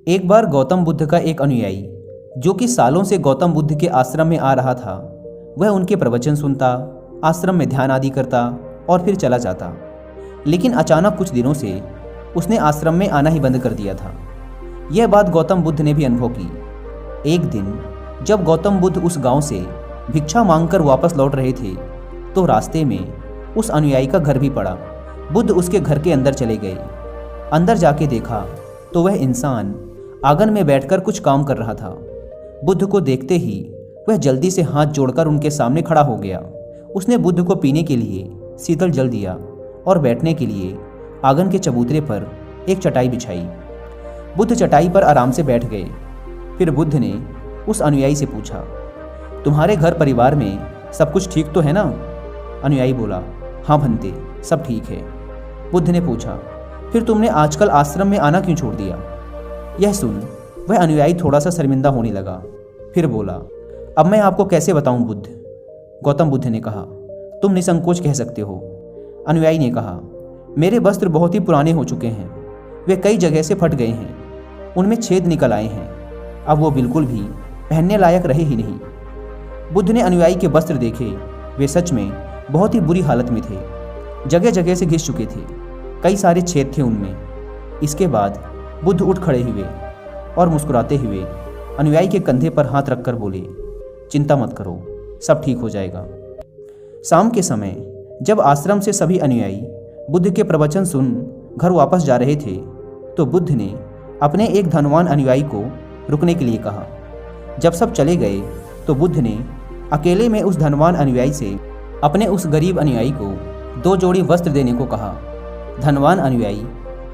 एक बार गौतम बुद्ध का एक अनुयायी जो कि सालों से गौतम बुद्ध के आश्रम में आ रहा था, वह उनके प्रवचन सुनता, आश्रम में ध्यान आदि करता और फिर चला जाता। लेकिन अचानक कुछ दिनों से उसने आश्रम में आना ही बंद कर दिया था। यह बात गौतम बुद्ध ने भी अनुभव की। एक दिन जब गौतम बुद्ध उस गांव से भिक्षा मांगकर वापस लौट रहे थे तो रास्ते में उस अनुयायी का घर भी पड़ा। बुद्ध उसके घर के अंदर चले गए। अंदर जाके देखा तो वह इंसान आंगन में बैठकर कुछ काम कर रहा था। बुद्ध को देखते ही वह जल्दी से हाथ जोड़कर उनके सामने खड़ा हो गया। उसने बुद्ध को पीने के लिए शीतल जल दिया और बैठने के लिए आंगन के चबूतरे पर एक चटाई बिछाई। बुद्ध चटाई पर आराम से बैठ गए। फिर बुद्ध ने उस अनुयायी से पूछा, तुम्हारे घर परिवार में सब कुछ ठीक तो है ना? अनुयायी बोला, हाँ भंते, सब ठीक है। बुद्ध ने पूछा, फिर तुमने आजकल आश्रम में आना क्यों छोड़ दिया? यह सुन वह अनुयायी थोड़ा सा शर्मिंदा होने लगा। फिर बोला, अब मैं आपको कैसे बताऊं बुद्ध? गौतम बुद्ध ने कहा, तुम निसंकोच कह सकते हो। अनुयायी ने कहा, मेरे वस्त्र बहुत ही पुराने हो चुके हैं, वे कई जगह से फट गए हैं, उनमें छेद निकल आए हैं, अब वो बिल्कुल भी पहनने लायक रहे ही नहीं। बुद्ध ने अनुयायी के वस्त्र देखे, वे सच में बहुत ही बुरी हालत में थे, जगह जगह से घिस चुके थे, कई सारे छेद थे उनमें। इसके बाद बुद्ध उठ खड़े हुए और मुस्कुराते हुए अनुयायी के कंधे पर हाथ रखकर बोले, चिंता मत करो, सब ठीक हो जाएगा। शाम के समय जब आश्रम से सभी अनुयायी बुद्ध के प्रवचन सुन घर वापस जा रहे थे तो बुद्ध ने अपने एक धनवान अनुयायी को रुकने के लिए कहा। जब सब चले गए तो बुद्ध ने अकेले में उस धनवान अनुयायी से अपने उस गरीब अनुयायी को 2 जोड़ी वस्त्र देने को कहा। धनवान अनुयायी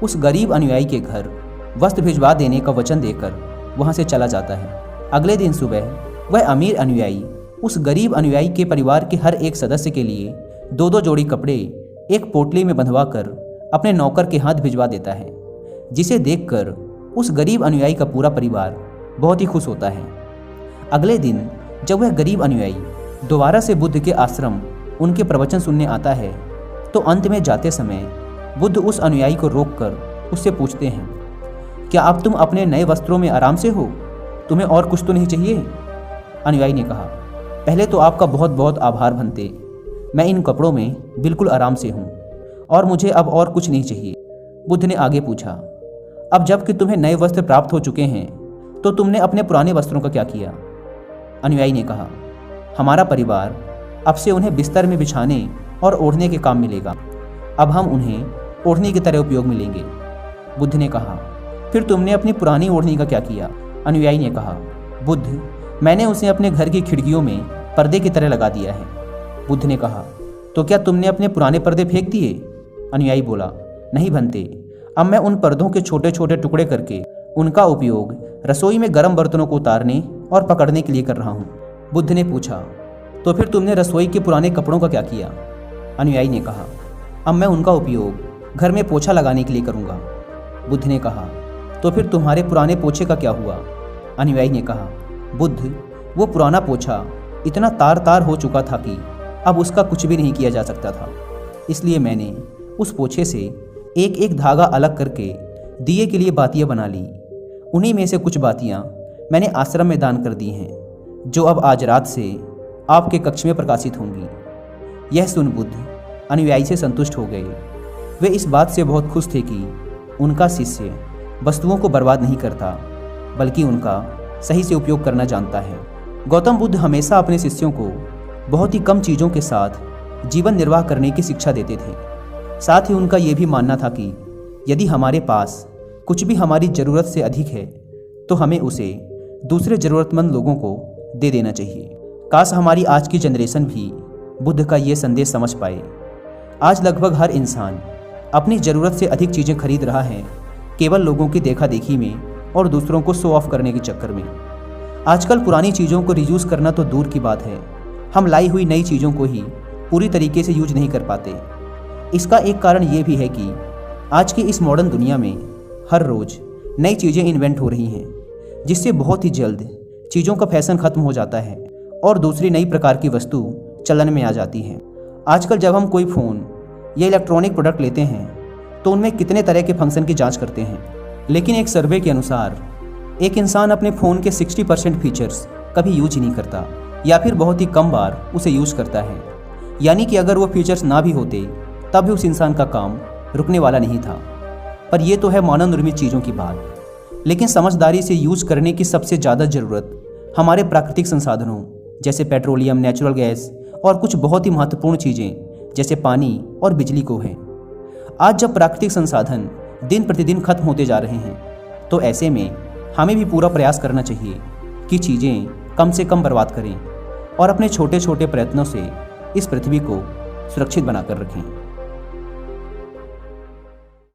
उस गरीब अनुयायी के घर वस्त्र भिजवा देने का वचन देकर वहां से चला जाता है। अगले दिन सुबह वह अमीर अनुयायी उस गरीब अनुयायी के परिवार के हर एक सदस्य के लिए 2-2 जोड़ी कपड़े एक पोटली में बंधवा कर अपने नौकर के हाथ भिजवा देता है, जिसे देखकर उस गरीब अनुयायी का पूरा परिवार बहुत ही खुश होता है। अगले दिन जब वह गरीब अनुयायी दोबारा से बुद्ध के आश्रम उनके प्रवचन सुनने आता है तो अंत में जाते समय बुद्ध उस अनुयायी को रोककर उससे पूछते हैं, क्या अब तुम अपने नए वस्त्रों में आराम से हो? तुम्हें और कुछ तो नहीं चाहिए? अनुयायी ने कहा, पहले तो आपका बहुत बहुत आभार भंते, मैं इन कपड़ों में बिल्कुल आराम से हूँ और मुझे अब और कुछ नहीं चाहिए। बुद्ध ने आगे पूछा, अब जबकि तुम्हें नए वस्त्र प्राप्त हो चुके हैं तो तुमने अपने पुराने वस्त्रों का क्या किया? अनुयायी ने कहा, हमारा परिवार अब से उन्हें बिस्तर में बिछाने और ओढ़ने के काम मिलेगा, अब हम उन्हें ओढ़नी की तरह उपयोग में लेंगे। बुद्ध ने कहा, फिर तुमने अपनी पुरानी ओढ़नी का क्या किया? अनुयायी ने कहा, बुद्ध, मैंने उसे अपने घर की खिड़कियों में पर्दे की तरह लगा दिया है। बुद्ध ने कहा, तो क्या तुमने अपने पुराने पर्दे फेंक दिए? अनुयायी बोला, नहीं भंते, अब मैं उन पर्दों के छोटे छोटे टुकड़े करके उनका उपयोग रसोई में गर्म बर्तनों को उतारने और पकड़ने के लिए कर रहा हूँ। बुद्ध ने पूछा, तो फिर तुमने रसोई के पुराने कपड़ों का क्या किया? अनुयायी ने कहा, अब मैं उनका उपयोग घर में पोछा लगाने के लिए करूँगा। बुद्ध ने कहा, तो फिर तुम्हारे पुराने पोछे का क्या हुआ? अनुयायी ने कहा, बुद्ध, वो पुराना पोछा इतना तार तार हो चुका था कि अब उसका कुछ भी नहीं किया जा सकता था, इसलिए मैंने उस पोछे से एक एक धागा अलग करके दिए के लिए बातियाँ बना ली। उन्हीं में से कुछ बातियाँ मैंने आश्रम में दान कर दी हैं, जो अब आज रात से आपके कक्ष में प्रकाशित होंगी। यह सुन बुद्ध अनुयायी से संतुष्ट हो गए। वे इस बात से बहुत खुश थे कि उनका शिष्य वस्तुओं को बर्बाद नहीं करता, बल्कि उनका सही से उपयोग करना जानता है। गौतम बुद्ध हमेशा अपने शिष्यों को बहुत ही कम चीज़ों के साथ जीवन निर्वाह करने की शिक्षा देते थे। साथ ही उनका ये भी मानना था कि यदि हमारे पास कुछ भी हमारी ज़रूरत से अधिक है तो हमें उसे दूसरे ज़रूरतमंद लोगों को दे देना चाहिए। काश हमारी आज की जनरेशन भी बुद्ध का ये संदेश समझ पाए। आज लगभग हर इंसान अपनी ज़रूरत से अधिक चीज़ें खरीद रहा है, केवल लोगों की देखा देखी में और दूसरों को शो ऑफ करने के चक्कर में। आजकल पुरानी चीज़ों को रीयूज़ करना तो दूर की बात है, हम लाई हुई नई चीज़ों को ही पूरी तरीके से यूज नहीं कर पाते। इसका एक कारण ये भी है कि आज की इस मॉडर्न दुनिया में हर रोज़ नई चीज़ें इन्वेंट हो रही हैं, जिससे बहुत ही जल्द चीज़ों का फैशन ख़त्म हो जाता है और दूसरी नई प्रकार की वस्तु चलन में आ जाती है। आजकल जब हम कोई फ़ोन या इलेक्ट्रॉनिक प्रोडक्ट लेते हैं तो उनमें कितने तरह के फंक्शन की जांच करते हैं, लेकिन एक सर्वे के अनुसार एक इंसान अपने फ़ोन के 60% फीचर्स कभी यूज ही नहीं करता या फिर बहुत ही कम बार उसे यूज़ करता है। यानी कि अगर वो फीचर्स ना भी होते तब भी उस इंसान का काम रुकने वाला नहीं था। पर ये तो है मानव निर्मित चीज़ों की बात, लेकिन समझदारी से यूज़ करने की सबसे ज़्यादा ज़रूरत हमारे प्राकृतिक संसाधनों जैसे पेट्रोलियम, नेचुरल गैस और कुछ बहुत ही महत्वपूर्ण चीज़ें जैसे पानी और बिजली को है। आज जब प्राकृतिक संसाधन दिन प्रतिदिन खत्म होते जा रहे हैं, तो ऐसे में हमें भी पूरा प्रयास करना चाहिए कि चीज़ें कम से कम बर्बाद करें और अपने छोटे छोटे प्रयत्नों से इस पृथ्वी को सुरक्षित बनाकर रखें।